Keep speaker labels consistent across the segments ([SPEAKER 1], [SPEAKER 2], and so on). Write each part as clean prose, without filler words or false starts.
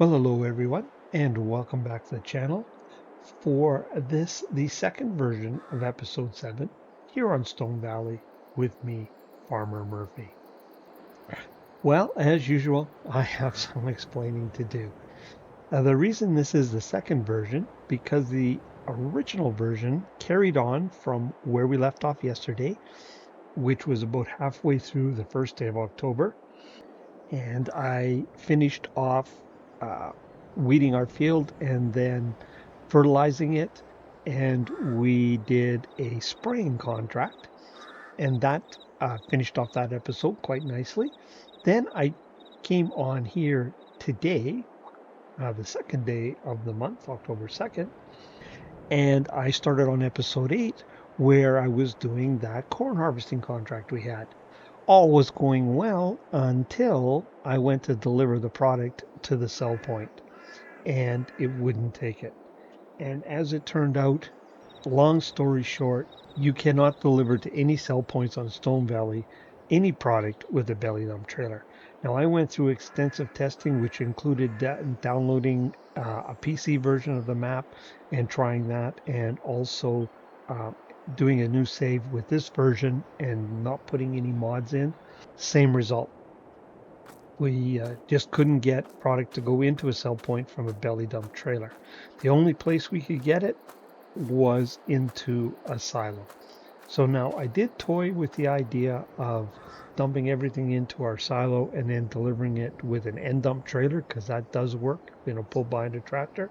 [SPEAKER 1] Well, hello everyone, and welcome back to the channel for this, the second version of episode 7 here on Stone Valley with me, Farmer Murphy. Well, as usual, I have some explaining to do. The reason this is the second version, because the original version carried on from where we left off yesterday, which was about halfway through the first day of October, and I finished off uh, weeding our field and then fertilizing it, and we did a spraying contract, and that finished off that episode quite nicely. Then I came on here today, the second day of the month, October 2nd, and I started on episode 8 where I was doing that corn harvesting contract we had. All was going well until I went to deliver the product to the sell point and it wouldn't take it. And as it turned out, long story short, you cannot deliver to any sell points on Stone Valley any product with a belly dump trailer. Now, I went through extensive testing, which included downloading a PC version of the map and trying that, and also uh, doing a new save with this version and not putting any mods in. Same result. We just couldn't get product to go into a sell point from a belly dump trailer. The only place we could get it was into a silo. So now I did toy with the idea of dumping everything into our silo and then delivering it with an end dump trailer, because that does work, pulled behind a tractor.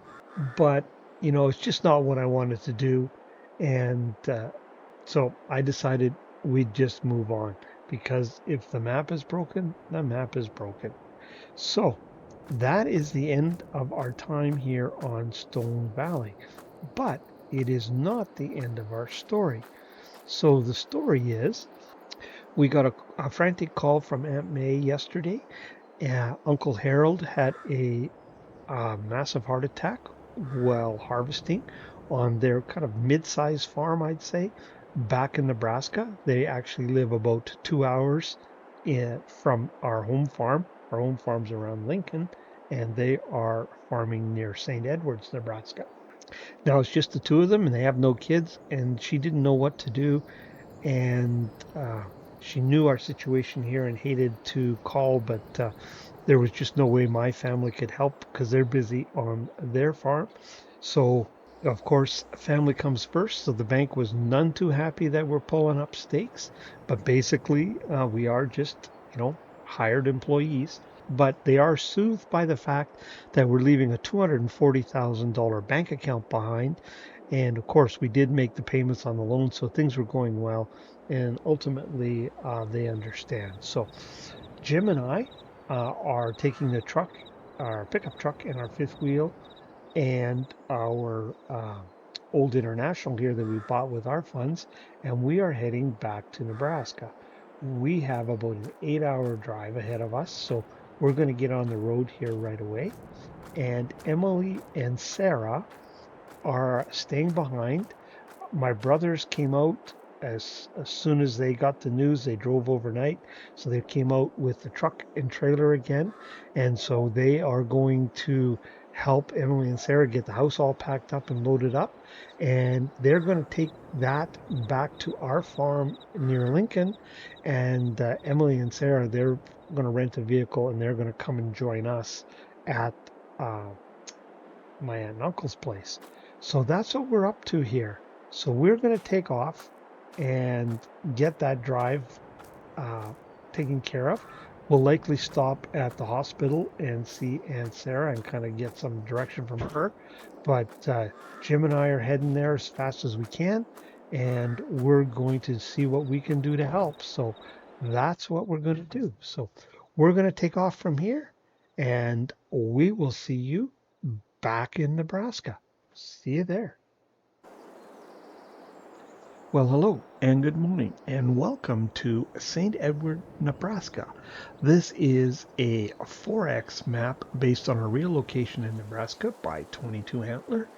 [SPEAKER 1] But, it's just not what I wanted to do. And so I decided we'd just move on, because if the map is broken, the map is broken. So that is the end of our time here on Stone Valley. But it is not the end of our story. So the story is, we got a frantic call from Aunt May yesterday. Uncle Harold had a massive heart attack while harvesting on their kind of mid-sized farm, I'd say, back in Nebraska. They actually live about 2 hours from our home farm. Our home farm's around Lincoln, and they are farming near St. Edwards, Nebraska. Now it's just the two of them, and they have no kids, and she didn't know what to do, and she knew our situation here and hated to call, but there was just no way my family could help because they're busy on their farm. So, of course, family comes first. So the bank was none too happy that we're pulling up stakes, but basically we are just, hired employees. But they are soothed by the fact that we're leaving a $240,000 bank account behind. And of course, we did make the payments on the loan, so things were going well. And ultimately, they understand. So Jim and I are taking the truck, our pickup truck, and our fifth wheel, and our old International here that we bought with our funds, and we are heading back to Nebraska. We have about an 8-hour drive ahead of us, so we're going to get on the road here right away. And Emily and Sarah are staying behind. My brothers came out as soon as they got the news. They drove overnight, so they came out with the truck and trailer again, and so they are going to help Emily and Sarah get the house all packed up and loaded up, and they're going to take that back to our farm near Lincoln. And Emily and Sarah, they're going to rent a vehicle, and they're going to come and join us at my aunt and uncle's place. So that's what we're up to here. So we're going to take off and get that drive taken care of. We'll likely stop at the hospital and see Aunt Sarah and kind of get some direction from her. But Jim and I are heading there as fast as we can, and we're going to see what we can do to help. So that's what we're going to do. So we're going to take off from here, and we will see you back in Nebraska. See you there. Well, hello and good morning, and welcome to St. Edward, Nebraska. This is a 4X map based on a real location in Nebraska by 22 Antler.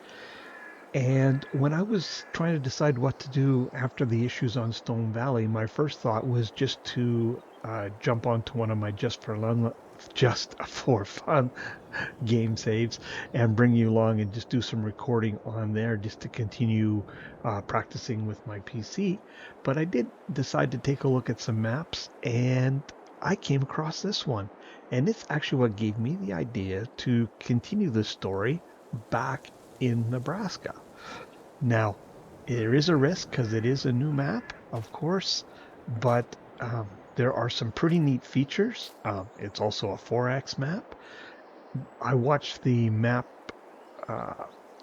[SPEAKER 1] And when I was trying to decide what to do after the issues on Stone Valley, my first thought was just to jump onto one of my Just for just for fun, game saves, and bring you along and just do some recording on there just to continue practicing with my PC. But I did decide to take a look at some maps, and I came across this one. And it's actually what gave me the idea to continue the story back in Nebraska. Now, there is a risk because it is a new map, of course, but there are some pretty neat features. It's also a 4X map. I watched the map uh,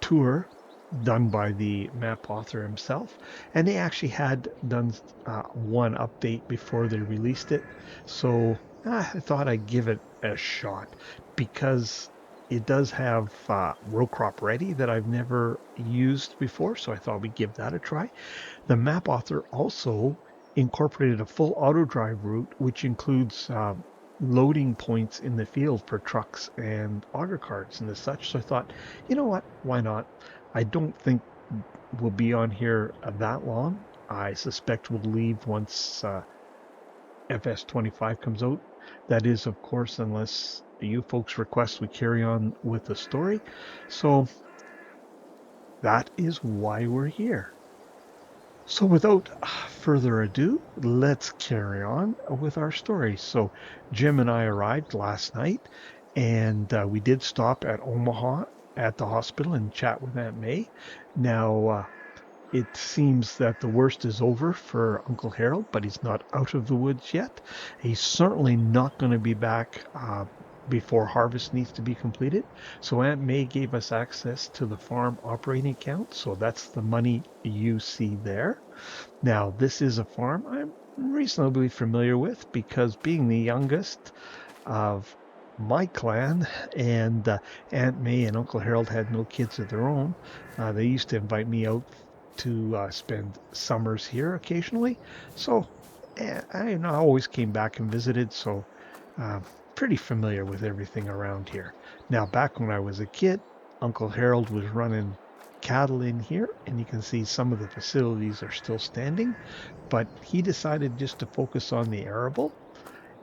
[SPEAKER 1] tour done by the map author himself, and they actually had done one update before they released it. So I thought I'd give it a shot because it does have row crop ready that I've never used before. So I thought we'd give that a try. The map author also incorporated a full auto drive route, which includes loading points in the field for trucks and auger carts and such. So I thought, you know what? Why not? I don't think we'll be on here that long. I suspect we'll leave once FS22 comes out. That is, of course, unless you folks request we carry on with the story. So that is why we're here. So without further ado, let's carry on with our story. So Jim and I arrived last night, and we did stop at Omaha at the hospital and chat with Aunt May. Now, it seems that the worst is over for Uncle Harold, but he's not out of the woods yet. He's certainly not going to be back before harvest needs to be completed. So Aunt May gave us access to the farm operating account. So that's the money you see there. Now, this is a farm I'm reasonably familiar with because being the youngest of my clan, and Aunt May and Uncle Harold had no kids of their own. They used to invite me out to spend summers here occasionally. So I always came back and visited, so uh, pretty familiar with everything around here. Now, back when I was a kid, Uncle Harold was running cattle in here, and you can see some of the facilities are still standing, but he decided just to focus on the arable.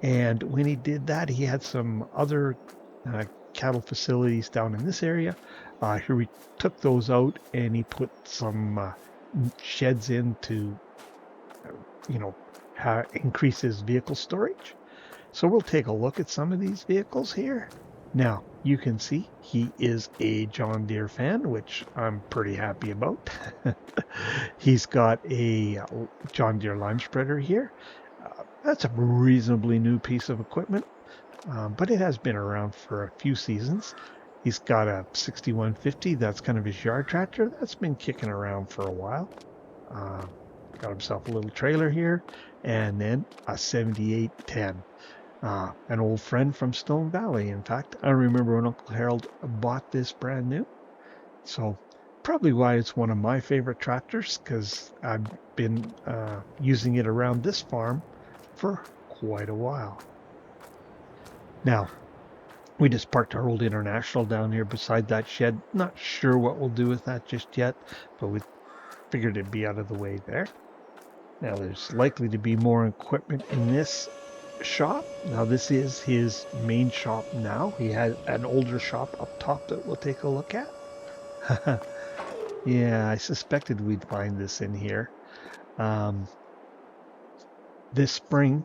[SPEAKER 1] And when he did that, he had some other uh, cattle facilities down in this area. He took those out and he put some sheds in to, you know, increase his vehicle storage. So we'll take a look at some of these vehicles here. Now, you can see he is a John Deere fan, which I'm pretty happy about. He's got a John Deere lime spreader here. That's a reasonably new piece of equipment, but it has been around for a few seasons. He's got a 6150. That's kind of his yard tractor. That's been kicking around for a while. Uh, got himself a little trailer here, and then a 7810. An old friend from Stone Valley. In fact, I remember when Uncle Harold bought this brand new. So probably why it's one of my favorite tractors, because I've been using it around this farm for quite a while. Now, we just parked our old International down here beside that shed. Not sure what we'll do with that just yet, but we figured it'd be out of the way there. Now, there's likely to be more equipment in this shop. Now, this is his main shop now. He had an older shop up top that we'll take a look at. Yeah, I suspected we'd find this in here. This spring,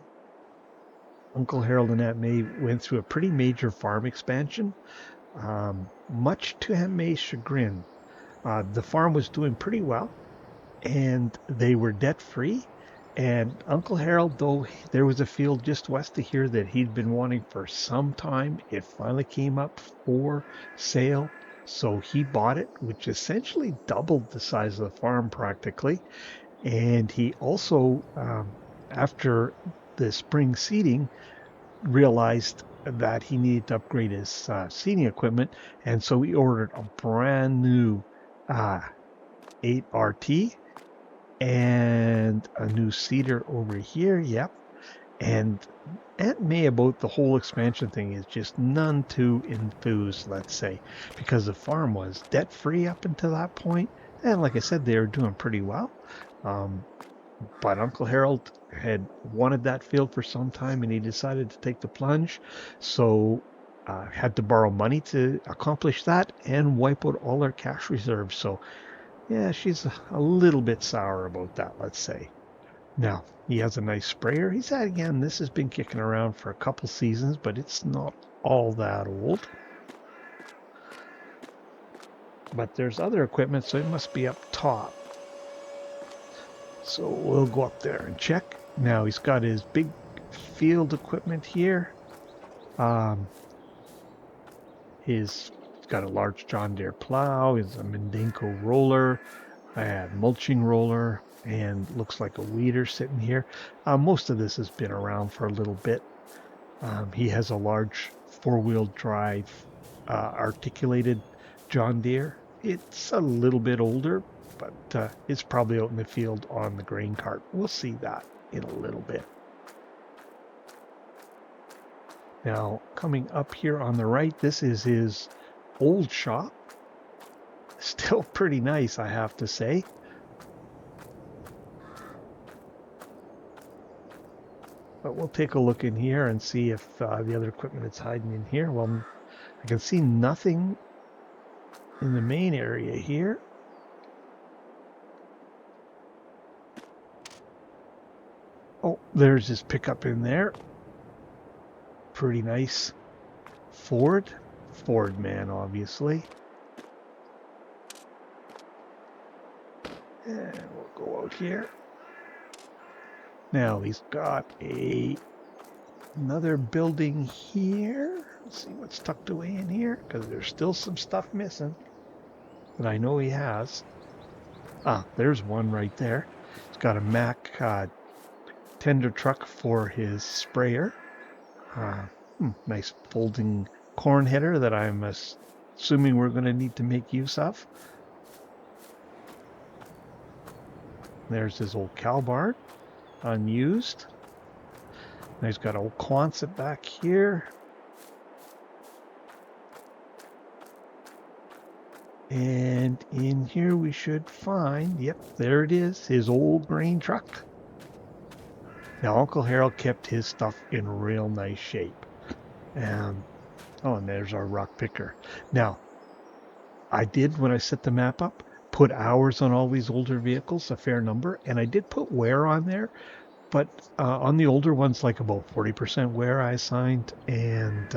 [SPEAKER 1] Uncle Harold and Aunt May went through a pretty major farm expansion, much to Aunt May's chagrin. The farm was doing pretty well, and they were debt-free. And Uncle Harold, though there was a field just west of here that he'd been wanting for some time, it finally came up for sale. So he bought it, which essentially doubled the size of the farm practically. And he also, after the spring seeding, realized that he needed to upgrade his seeding equipment. And so he ordered a brand new 8RT and a new seeder over here. Yep. And Aunt May about the whole expansion thing is just none too enthused, let's say, because the farm was debt-free up until that point. And like I said, they were doing pretty well. But Uncle Harold had wanted that field for some time, and he decided to take the plunge. So had to borrow money to accomplish that and wipe out all her cash reserves. So yeah, she's a little bit sour about that, let's say. Now, he has a nice sprayer. He's had, again, this has been kicking around for a couple seasons, but it's not all that old. But there's other equipment, so it must be up top. So we'll go up there and check. Now he's got his big field equipment here. He's got a large John Deere plow. He's a Mendenko roller, a mulching roller, and looks like a weeder sitting here. Most of this has been around for a little bit. He has a large four-wheel drive articulated John Deere. It's a little bit older, but it's probably out in the field on the grain cart. We'll see that in a little bit. Now, coming up here on the right, this is his old shop. Still pretty nice, I have to say. But we'll take a look in here and see if the other equipment is hiding in here. Well, I can see nothing in the main area here. Oh, there's his pickup in there. Pretty nice. Ford man, obviously. And we'll go out here. Now he's got another building here. Let's see what's tucked away in here, because there's still some stuff missing that I know he has. Ah, there's one right there. He's got a Mack tender truck for his sprayer. Nice folding corn header that I'm assuming we're going to need to make use of. There's his old cow barn, unused. And he's got old Quonset back here. And in here we should find, yep, there it is, his old grain truck. Now, Uncle Harold kept his stuff in real nice shape. And there's our rock picker. Now, I did, when I set the map up, put hours on all these older vehicles, a fair number, and I did put wear on there, but on the older ones, like about 40% wear I assigned, and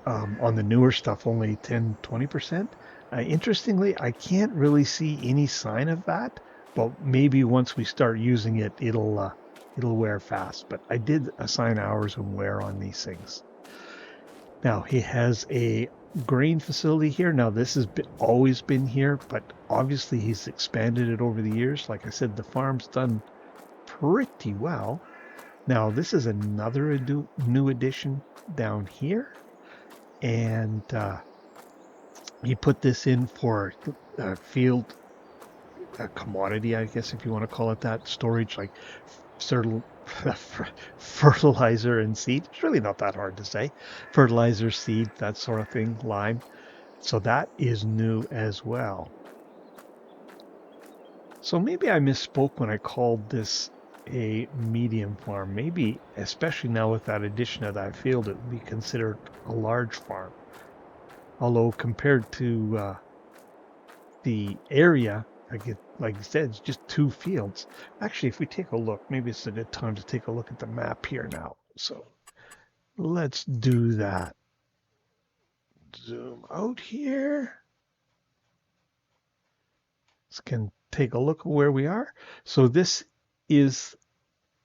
[SPEAKER 1] on the newer stuff, only 10-20%. Interestingly, I can't really see any sign of that, but maybe once we start using it, it'll wear fast. But I did assign hours of wear on these things. Now, he has a grain facility here. Now, this has always been here, but obviously he's expanded it over the years. Like I said, the farm's done pretty well. Now, this is another new addition down here. And he put this in for field commodity, I guess, if you want to call it that, storage, like fertilizer and seed. It's really not that hard to say. Fertilizer, seed, that sort of thing, lime. So that is new as well. So maybe I misspoke when I called this a medium farm. Maybe, especially now with that addition of that field, it would be considered a large farm. Although compared to the area, like I said, it's just two fields. Actually, if we take a look, maybe it's a good time to take a look at the map here now. So let's do that. Zoom out here. Let's can take a look at where we are. So this is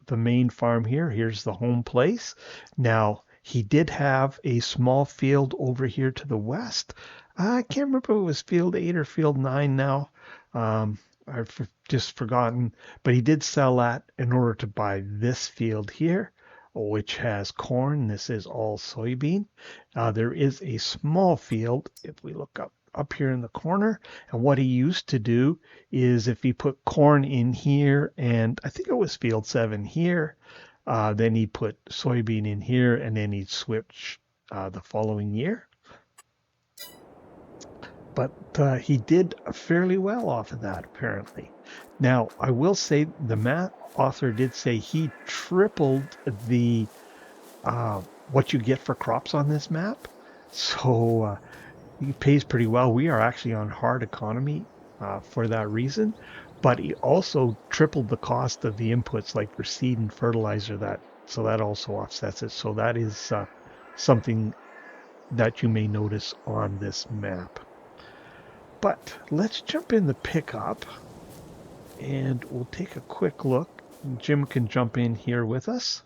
[SPEAKER 1] the main farm here. Here's the home place. Now, he did have a small field over here to the west. I can't remember if it was field 8 or field 9 now. I've just forgotten. But he did sell that in order to buy this field here, which has corn. This is all soybean. There is a small field, if we look up here in the corner. And what he used to do is if he put corn in here, and I think it was field 7 here, then he put soybean in here, and then he'd switch the following year. But he did fairly well off of that, apparently. Now, I will say the map author did say he tripled the what you get for crops on this map. So he pays pretty well. We are actually on hard economy for that reason. But he also tripled the cost of the inputs like for seed and fertilizer. So that also offsets it. So that is something that you may notice on this map. But let's jump in the pickup and we'll take a quick look. Jim can jump in here with us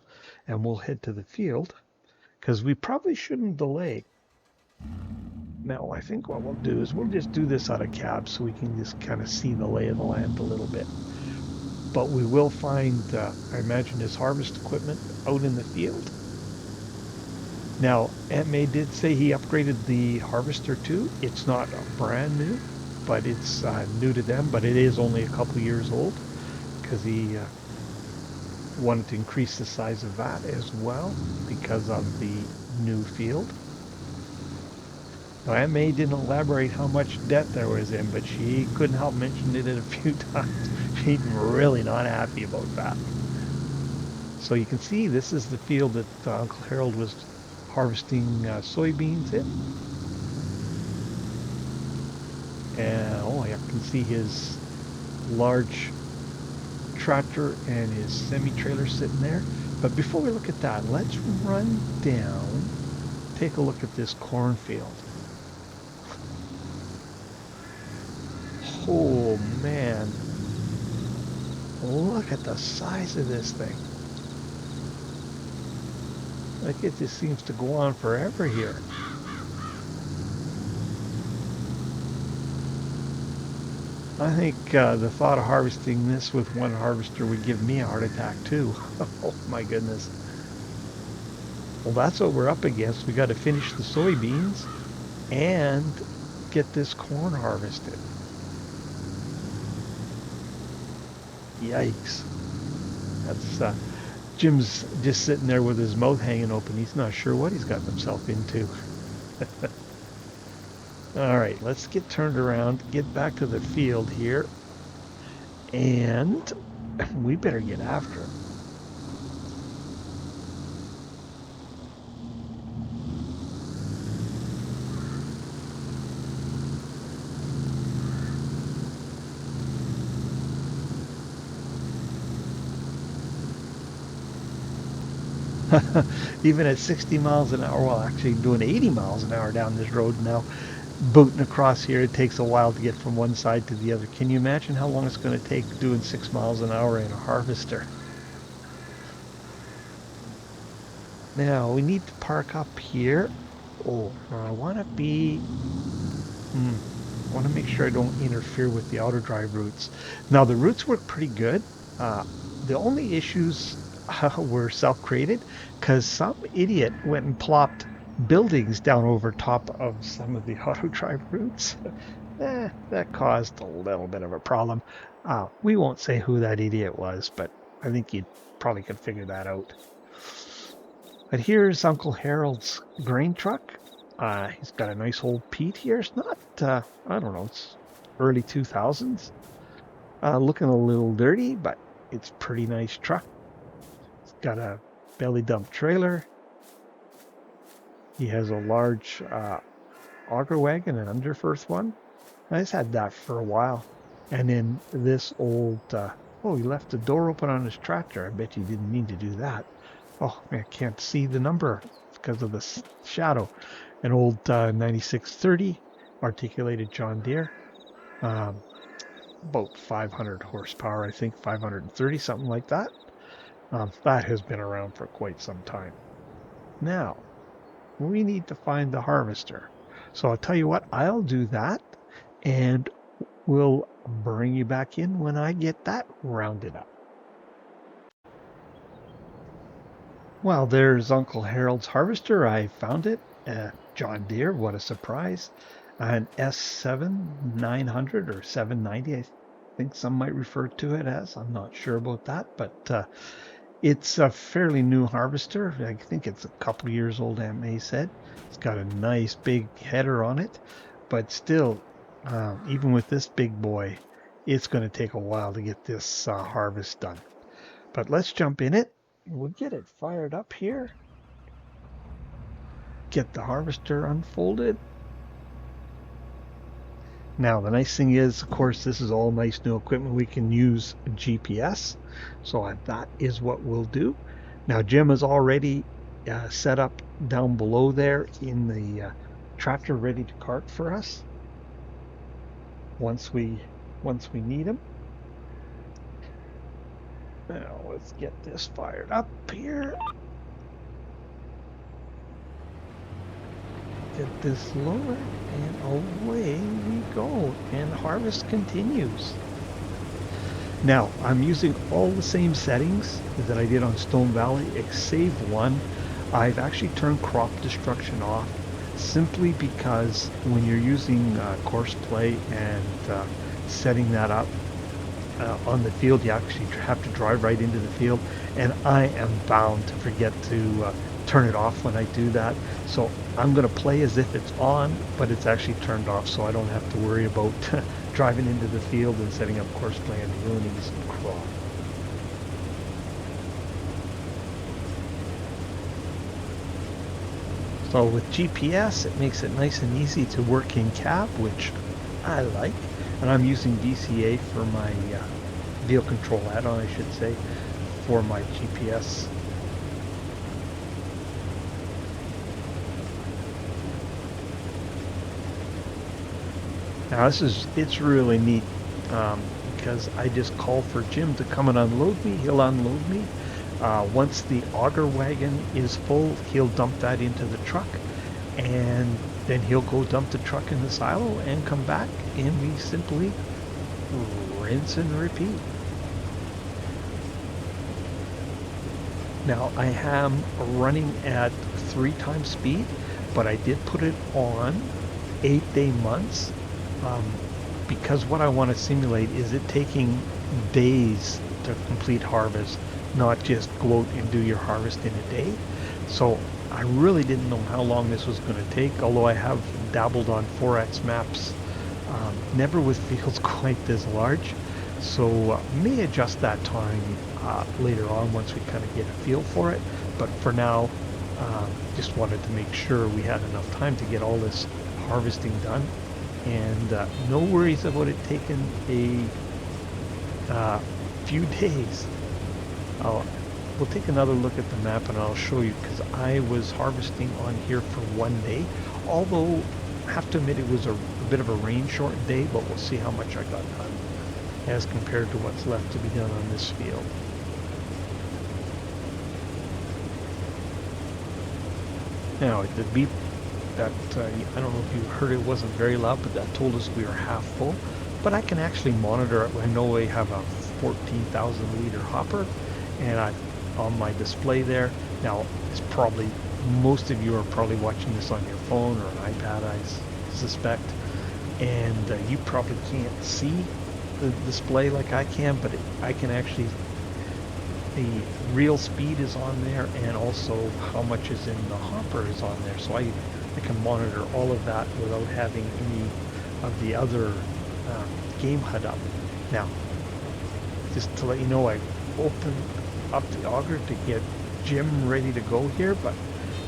[SPEAKER 1] and we'll head to the field because we probably shouldn't delay. Now, I think what we'll do is we'll just do this out of cab so we can just kind of see the lay of the land a little bit. But we will find, I imagine, his harvest equipment out in the field. Now, Aunt May did say he upgraded the harvester too. It's not brand new, but it's new to them, but it is only a couple years old because he wanted to increase the size of that as well because of the new field. Now, Aunt May didn't elaborate how much debt there was in, but she couldn't help mentioning it a few times. She's really not happy about that. So you can see this is the field that Uncle Harold was harvesting soybeans in. And oh, I can see his large tractor and his semi-trailer sitting there. But before we look at that, let's run down, take a look at this cornfield. Oh man, look at the size of this thing. Like it just seems to go on forever here. I think the thought of harvesting this with one harvester would give me a heart attack too. Oh my goodness. Well, that's what we're up against. We got to finish the soybeans and get this corn harvested. Yikes. That's Jim's just sitting there with his mouth hanging open. He's not sure what he's gotten himself into. All right, let's get turned around, get back to the field here, and we better get after him. Even at 60 miles an hour, well, actually doing 80 miles an hour down this road now, booting across here, it takes a while to get from one side to the other. Can you imagine how long it's going to take doing 6 miles an hour in a harvester? Now, we need to park up here. Oh, I want to be... I want to make sure I don't interfere with the auto drive routes. Now, the routes work pretty good. The only issues were self-created because some idiot went and plopped buildings down over top of some of the auto drive routes. That caused a little bit of a problem. We won't say who that idiot was, but I think you probably could figure that out. But here's Uncle Harold's grain truck. He's got a nice old Pete here. It's not, I don't know, it's early 2000s. Looking a little dirty, but it's a pretty nice truck. It's got a belly dump trailer. He has a large auger wagon, an underfirst one. I just had that for a while. And then this old, oh, he left the door open on his tractor. I bet you didn't mean to do that. Oh, I can't see the number because of the shadow. An old 9630 articulated John Deere. About 500 horsepower, I think, 530, something like that. That has been around for quite some time. Now, we need to find the harvester. So I'll tell you what, I'll do that, and we'll bring you back in when I get that rounded up. Well, there's Uncle Harold's harvester. I found it. John Deere, what a surprise. An S7 900 or 790, I think some might refer to it as. I'm not sure about that, but it's a fairly new harvester. I think it's a couple years old, Aunt May said. It's got a nice big header on it, but still, even with this big boy, it's going to take a while to get this harvest done. But let's jump in it. We'll get it fired up here. Get the harvester unfolded. Now, the nice thing is, of course, this is all nice new equipment. We can use GPS. So that is what we'll do. Now, Jim is already set up down below there in the tractor ready to cart for us once we need him. Now, let's get this fired up here. Get this lowered, and away we go, and harvest continues. Now, I'm using all the same settings that I did on Stone Valley, save one. I've actually turned crop destruction off, simply because when you're using course play and setting that up on the field, you actually have to drive right into the field, and I am bound to forget to turn it off when I do that. So I'm going to play as if it's on, but it's actually turned off, so I don't have to worry about driving into the field and setting up course play and ruining some crop. So with GPS, it makes it nice and easy to work in cab, which I like. And I'm using DCA for my vehicle control add-on, I should say, for my GPS. Now it's really neat because I just call for Jim to come and unload me. He'll unload me. Once the auger wagon is full, he'll dump that into the truck, and then he'll go dump the truck in the silo and come back, and we simply rinse and repeat. Now I am running at 3 times speed, but I did put it on 8-day months. Because what I want to simulate is it taking days to complete harvest, not just go out and do your harvest in a day. So I really didn't know how long this was going to take, although I have dabbled on 4X maps, never with fields quite this large. So may adjust that time later on once we kind of get a feel for it. But for now, just wanted to make sure we had enough time to get all this harvesting done. And no worries about it taking a few days. We'll take another look at the map and I'll show you, because I was harvesting on here for 1 day, although I have to admit it was a bit of a rain-shortened day, but we'll see how much I got done as compared to what's left to be done on this field. Now, the beep that I don't know if you heard, it wasn't very loud, but that told us we were half full. But I can actually monitor it. I know I have a 14,000 liter hopper, and on my display there. Now, it's probably, most of you are probably watching this on your phone or an iPad, I suspect, and you probably can't see the display like I can, but I can actually, the real speed is on there, and also how much is in the hopper is on there. So I can monitor all of that without having any of the other game HUD up. Now, just to let you know, I opened up the auger to get Jim ready to go here, but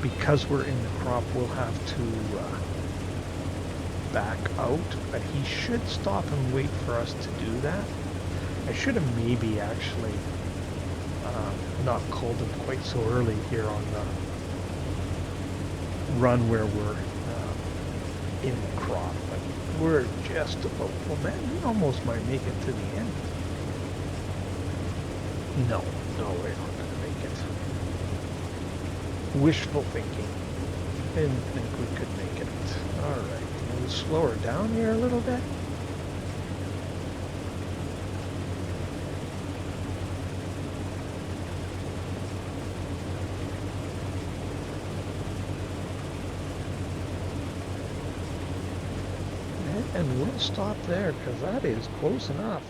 [SPEAKER 1] because we're in the crop, we'll have to back out, but he should stop and wait for us to do that. I should have maybe actually not called him quite so early here on the run where we're in the crop, but we're just about, well man, we almost might make it to the end. No, we're not going to make it. Wishful thinking. Didn't think we could make it. Alright, we'll slow her down here a little bit. And we'll stop there, because that is close enough.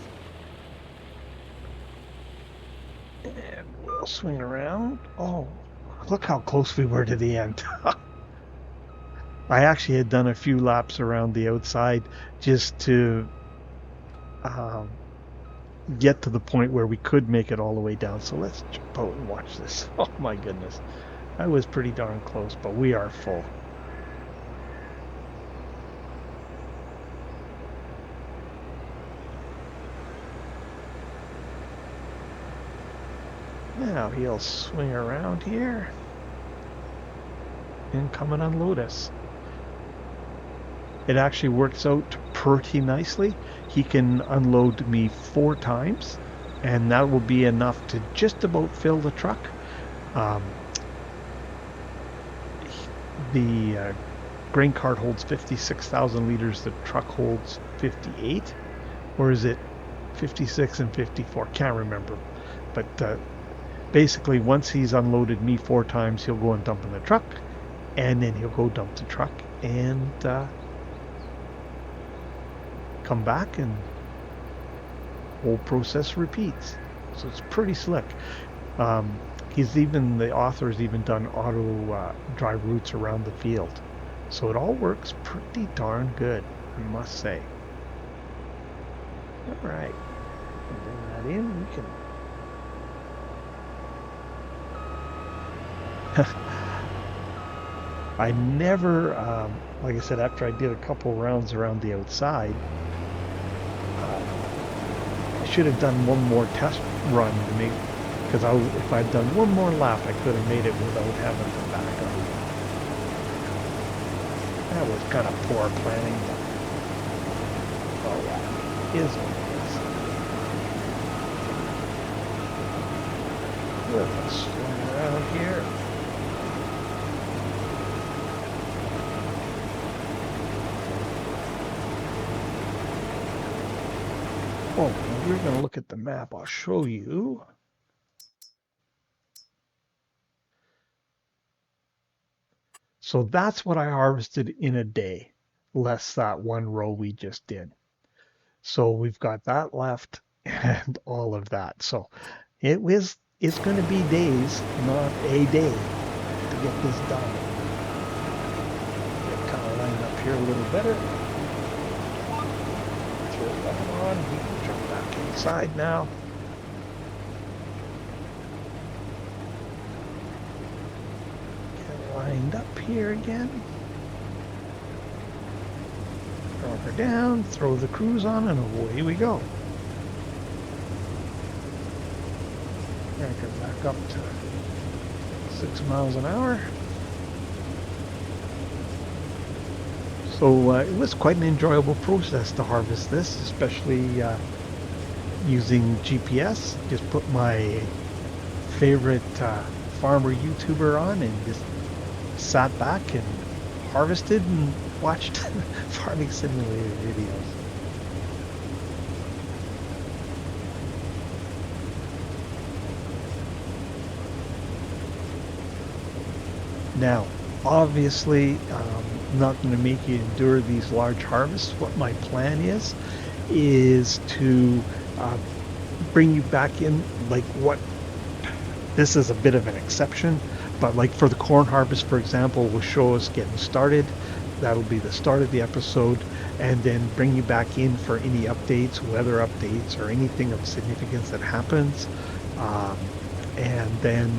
[SPEAKER 1] And we'll swing around. Oh, look how close we were to the end. I actually had done a few laps around the outside just to get to the point where we could make it all the way down. So let's jump out and watch this. Oh my goodness. I was pretty darn close, but we are full. Now he'll swing around here and come and unload us. It actually works out pretty nicely. He can unload me 4 times, and that will be enough to just about fill the truck. The grain cart holds 56,000 liters. The truck holds 58, or is it 56 and 54? Can't remember. But basically, once he's unloaded me 4 times, he'll go and dump in the truck, and then he'll go dump the truck and come back, and whole process repeats. So it's pretty slick. The author's even done auto drive routes around the field. So it all works pretty darn good, I must say. All right, bring that in. We can. I never, like I said, after I did a couple rounds around the outside, I should have done one more test run to make, because if I'd done one more lap, I could have made it without having to back up. That was kind of poor planning, but oh yeah, is what it is. We'll swing around here. Oh, we're going to look at the map. I'll show you. So that's what I harvested in a day, less that one row we just did. So we've got that left and all of that. So it's going to be days, not a day, to get this done. Get kind of lined up here a little better. Throw that on. We can jump back inside now. Get lined up here again. Drop her down, throw the cruise on, and away we go. Crank her back up to 6 miles an hour. So it was quite an enjoyable process to harvest this, especially using GPS. Just put my favorite farmer YouTuber on and just sat back and harvested and watched farming simulator videos. Now, obviously, I'm not going to make you endure these large harvests. What my plan is to bring you back in, like what, this is a bit of an exception, but like for the corn harvest, for example, will show us getting started. That'll be the start of the episode, and then bring you back in for any updates, weather updates, or anything of significance that happens. And then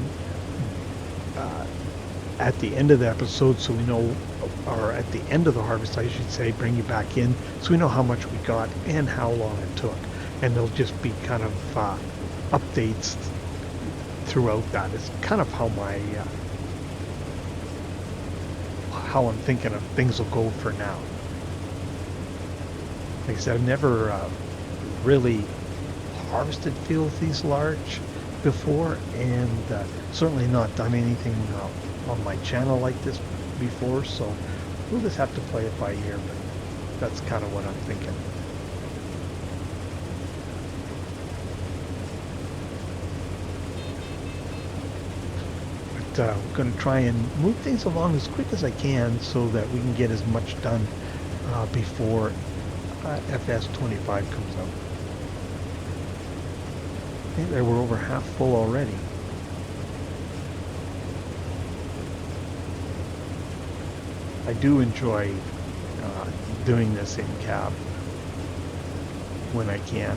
[SPEAKER 1] at the end of the episode, so we know, or at the end of the harvest, I should say, bring you back in so we know how much we got and how long it took. And there'll just be kind of updates throughout that. It's kind of how my how I'm thinking of things will go for now. Like I said, I've never really harvested fields these large before, and certainly not done anything on my channel like this before, so we'll just have to play it by ear, but that's kind of what I'm thinking. But I'm going to try and move things along as quick as I can so that we can get as much done before FS22 comes out. I think they were over half full already. I do enjoy doing this in cab. when I can.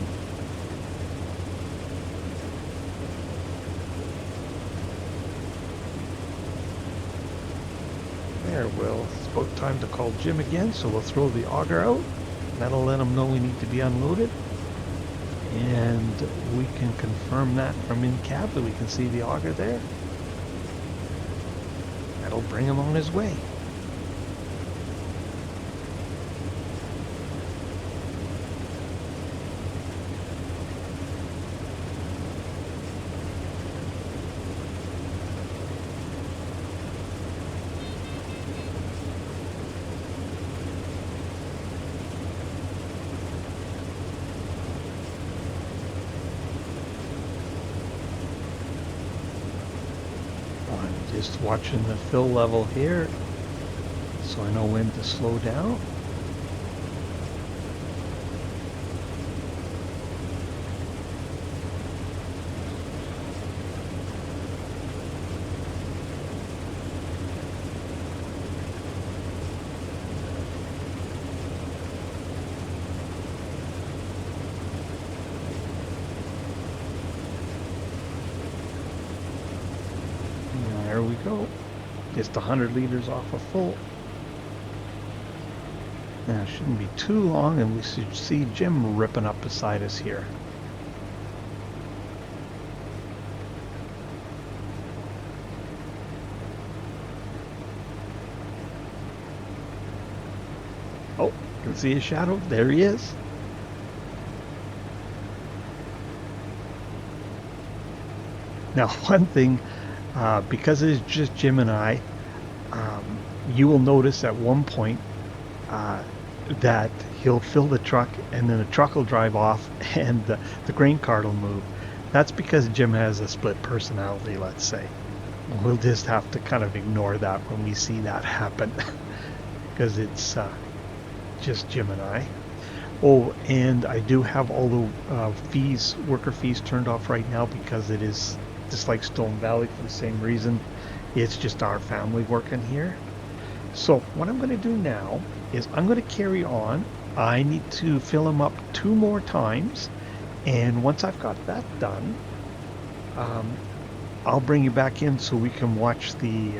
[SPEAKER 1] There, well, it's about time to call Jim again, so we'll throw the auger out. That'll let him know we need to be unloaded. And we can confirm that from in cab that we can see the auger there. That'll bring him on his way. Just watching the fill level here, so I know when to slow down. There we go. Just 100 liters off of full. Now, it shouldn't be too long, and we should see Jim ripping up beside us here. Oh, you can see his shadow. There he is. Now, one thing, because it's just Jim and I, you will notice at one point that he'll fill the truck and then the truck will drive off and the grain cart will move. That's because Jim has a split personality, let's say. We'll just have to kind of ignore that when we see that happen because it's just Jim and I. Oh, and I do have all the fees, worker fees turned off right now because it is just like Stone Valley for the same reason. It's just our family working here. So what I'm going to do now is I'm going to carry on. I need to fill them up 2 more times, and once I've got that done, I'll bring you back in so we can watch the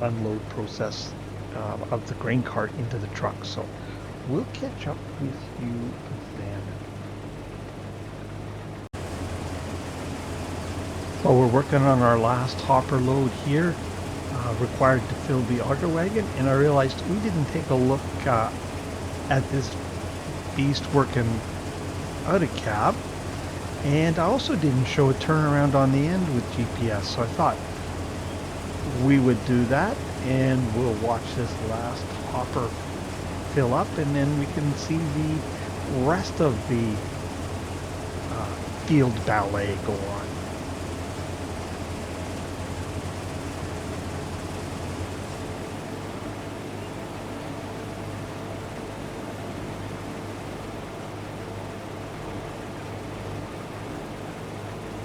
[SPEAKER 1] unload process of the grain cart into the truck. So we'll catch up with you then. Well, we're working on our last hopper load here, required to fill the auger wagon, and I realized we didn't take a look at this beast working out of cab, and I also didn't show a turnaround on the end with GPS, so I thought we would do that, and we'll watch this last hopper fill up, and then we can see the rest of the field ballet go on.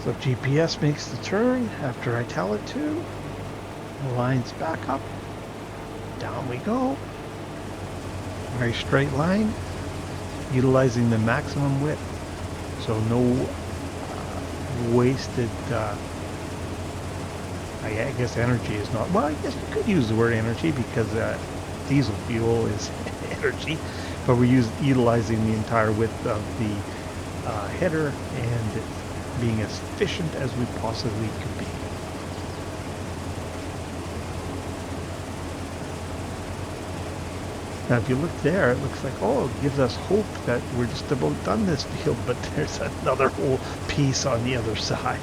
[SPEAKER 1] So GPS makes the turn after I tell it to. The line's back up. Down we go. Very straight line. Utilizing the maximum width. So no wasted, I guess energy is not, well, I guess you could use the word energy because diesel fuel is energy. But we're utilizing the entire width of the header and being as efficient as we possibly could be. Now if you look there, it looks like, oh, it gives us hope that we're just about done this field, but there's another whole piece on the other side.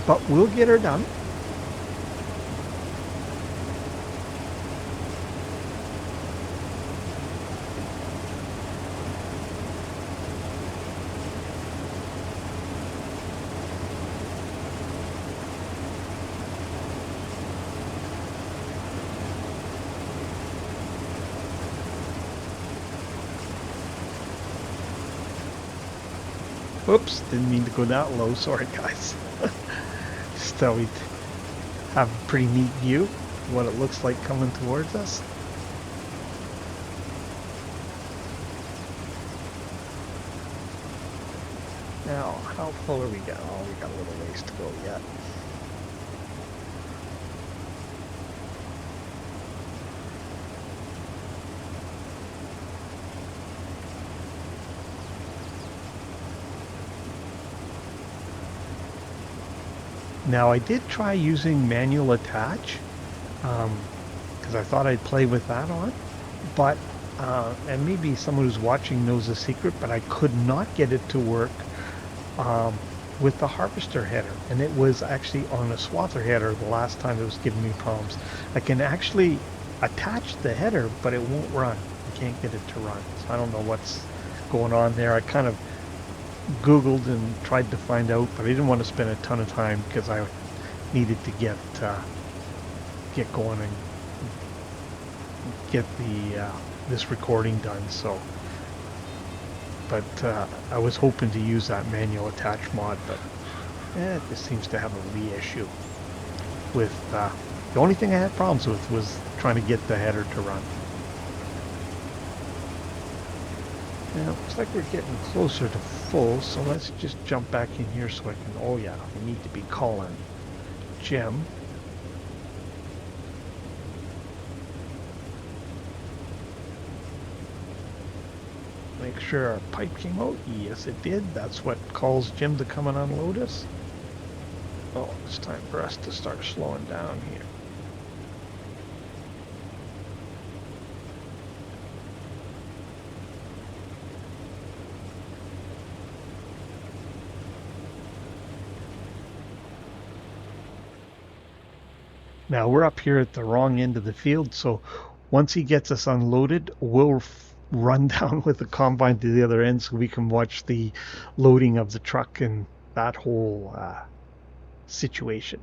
[SPEAKER 1] But we'll get her done. Oops, didn't mean to go that low. Sorry, guys. Just thought we'd have a pretty neat view of what it looks like coming towards us. How full are we got? Oh, we got a little ways to go yet. Now I did try using manual attach because I thought I'd play with that on, but and maybe someone who's watching knows the secret, but I could not get it to work um, with the harvester header, and it was actually on a swather header the last time it was giving me problems. I can actually attach the header, but it won't run. I can't get it to run, so I don't know what's going on there. I kind of Googled and tried to find out, but I didn't want to spend a ton of time because I needed to get going and get the this recording done. So, but I was hoping to use that manual attach mod, but it just seems to have a reissue with the only thing I had problems with was trying to get the header to run. Now, looks like we're getting closer to full, so let's just jump back in here so I can, oh yeah, we need to be calling Jim. Make sure our pipe came out. Yes, it did. That's what calls Jim to come and unload us. Oh, it's time for us to start slowing down here. Now we're up here at the wrong end of the field, so once he gets us unloaded, we'll run down with the combine to the other end so we can watch the loading of the truck and that whole situation.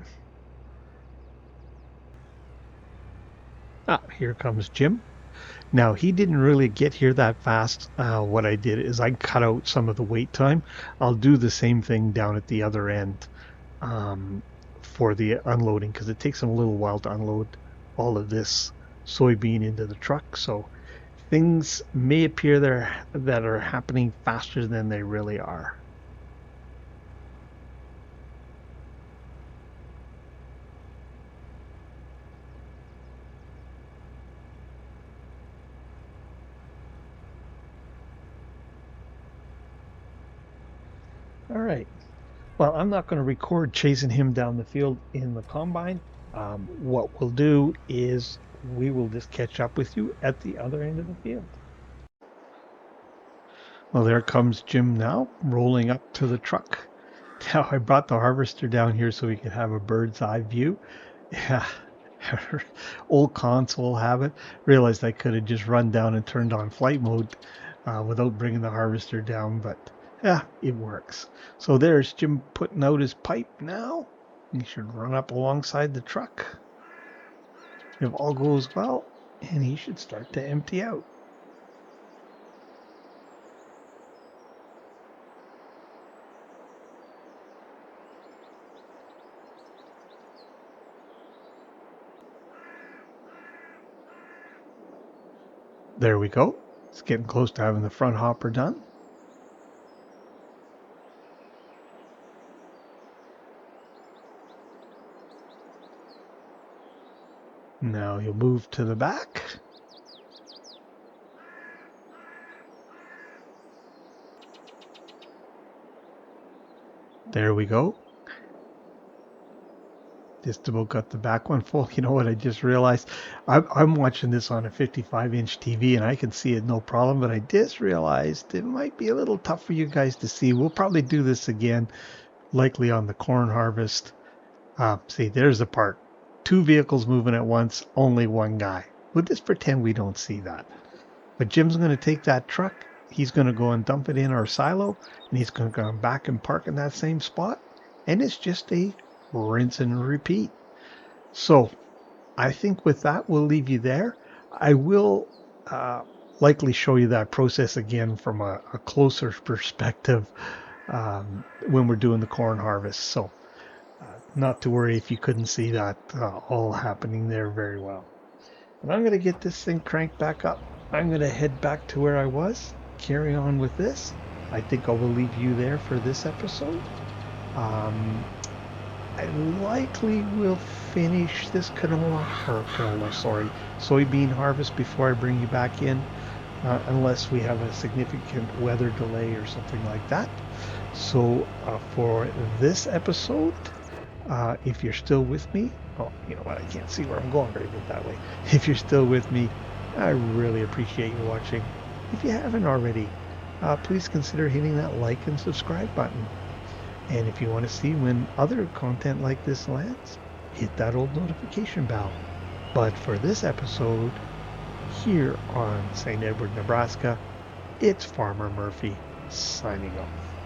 [SPEAKER 1] Ah, here comes Jim. Now he didn't really get here that fast. What I did is I cut out some of the wait time. I'll do the same thing down at the other end um, for the unloading because it takes them a little while to unload all of this soybean into the truck. So things may appear there that are happening faster than they really are. All right. Well, I'm not going to record chasing him down the field in the combine. What we'll do is we will just catch up with you at the other end of the field. Well, there comes Jim now, rolling up to the truck. Now, I brought the harvester down here so we could have a bird's eye view. Yeah, old console habit. Realized I could have just run down and turned on flight mode without bringing the harvester down, but yeah, it works. So there's Jim putting out his pipe now. He should run up alongside the truck if all goes well, and he should start to empty out. There we go. It's getting close to having the front hopper done. Now he'll move to the back. There we go. Just about got the back one full. You know what? I just realized I'm watching this on a 55-inch TV and I can see it no problem, but I just realized it might be a little tough for you guys to see. We'll probably do this again, likely on the corn harvest. See, there's the part. Two vehicles moving at once, only one guy. We'll just pretend we don't see that. But Jim's going to take that truck. He's going to go and dump it in our silo, and he's going to come back and park in that same spot. And it's just a rinse and repeat. So I think with that, we'll leave you there. I will likely show you that process again from a closer perspective when we're doing the corn harvest. So not to worry if you couldn't see that all happening there very well. And I'm going to get this thing cranked back up. I'm going to head back to where I was, carry on with this, I think I will leave you there for this episode. I likely will finish this soybean harvest before I bring you back in, unless we have a significant weather delay or something like that. So for this episode, if you're still with me, oh, you know what? I can't see where I'm going very good that way. If you're still with me, I really appreciate you watching. If you haven't already, please consider hitting that like and subscribe button. And if you want to see when other content like this lands, hit that old notification bell. But for this episode, here on St. Edward, Nebraska, it's Farmer Murphy signing off.